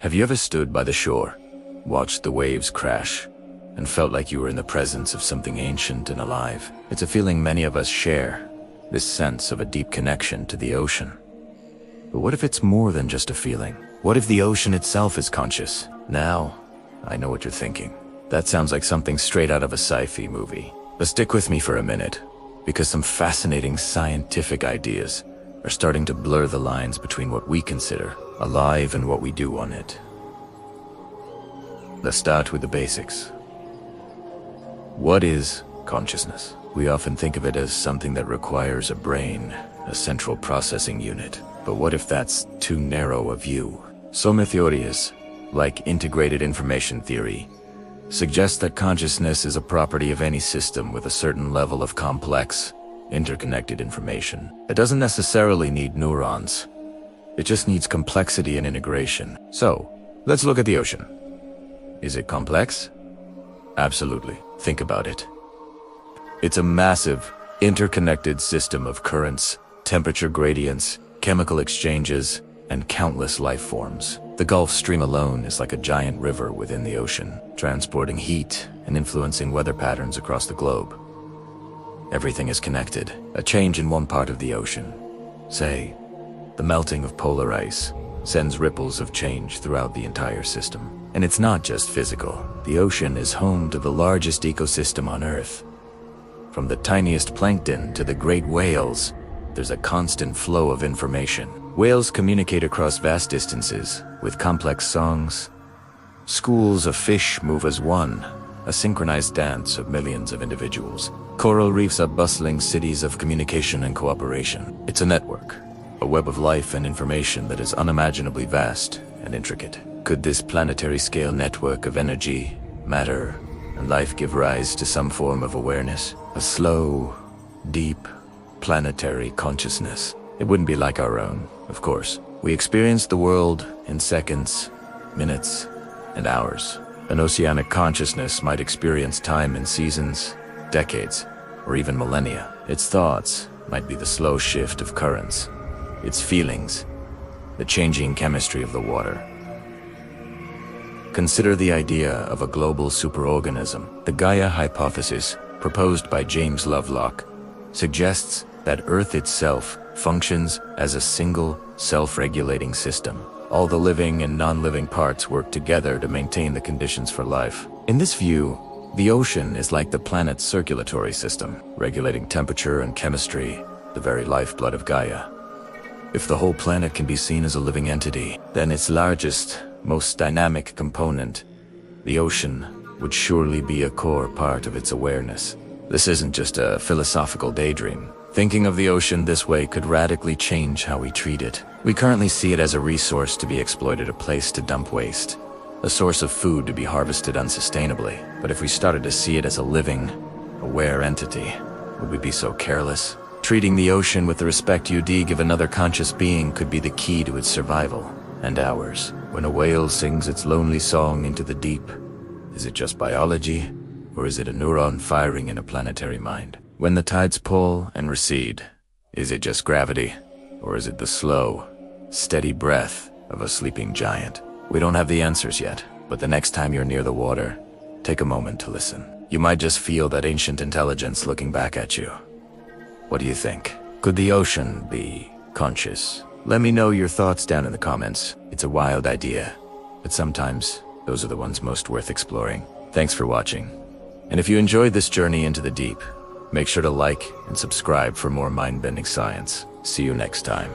Have you ever stood by the shore, watched the waves crash, and felt like you were in the presence of something ancient and alive? It's a feeling many of us share, this sense of a deep connection to the ocean. But what if it's more than just a feeling? What if the ocean itself is conscious? Now, I know what you're thinking. That sounds like something straight out of a sci-fi movie. But stick with me for a minute, because some fascinating scientific ideas are starting to blur the lines between what we consider alive and what we do on it. Let's start with the basics. What is consciousness? We often think of it as something that requires a brain, a central processing unit. But what if that's too narrow a view? Some theories, like integrated information theory, suggest that consciousness is a property of any system with a certain level of complex, interconnected information. It doesn't necessarily need neurons. It just needs complexity and integration. So, let's look at the ocean. Is it complex? Absolutely. Think about it. It's a massive, interconnected system of currents, temperature gradients, chemical exchanges, and countless life forms. The Gulf Stream alone is like a giant river within the ocean, transporting heat and influencing weather patterns across the globe. Everything is connected. A change in one part of the ocean, say, the melting of polar ice, sends ripples of change throughout the entire system. And it's not just physical. The ocean is home to the largest ecosystem on Earth. From the tiniest plankton to the great whales, there's a constant flow of information. Whales communicate across vast distances with complex songs. Schools of fish move as one, a synchronized dance of millions of individuals. Coral reefs are bustling cities of communication and cooperation. It's a network, a web of life and information that is unimaginably vast and intricate. Could this planetary-scale network of energy, matter, and life give rise to some form of awareness? A slow, deep, planetary consciousness. It wouldn't be like our own, of course. We experience the world in seconds, minutes, and hours. An oceanic consciousness might experience time in seasons, decades, or even millennia. Its thoughts might be the slow shift of currents, its feelings, the changing chemistry of the water. Consider the idea of a global superorganism. The Gaia hypothesis, proposed by James Lovelock, suggests that Earth itself functions as a single, self-regulating system. All the living and non-living parts work together to maintain the conditions for life. In this view, the ocean is like the planet's circulatory system, regulating temperature and chemistry, the very lifeblood of Gaia. If the whole planet can be seen as a living entity, then its largest, most dynamic component, the ocean, would surely be a core part of its awareness. This isn't just a philosophical daydream. Thinking of the ocean this way could radically change how we treat it. We currently see it as a resource to be exploited, a place to dump waste, a source of food to be harvested unsustainably. But if we started to see it as a living, aware entity, would we be so careless? Treating the ocean with the respect you'd give another conscious being could be the key to its survival, and ours. When a whale sings its lonely song into the deep, is it just biology, or is it a neuron firing in a planetary mind? When the tides pull and recede, is it just gravity, or is it the slow, steady breath of a sleeping giant? We don't have the answers yet, but the next time you're near the water, take a moment to listen. You might just feel that ancient intelligence looking back at you. What do you think? Could the ocean be conscious? Let me know your thoughts down in the comments. It's a wild idea, but sometimes those are the ones most worth exploring. Thanks for watching. And if you enjoyed this journey into the deep, make sure to like and subscribe for more mind-bending science. See you next time.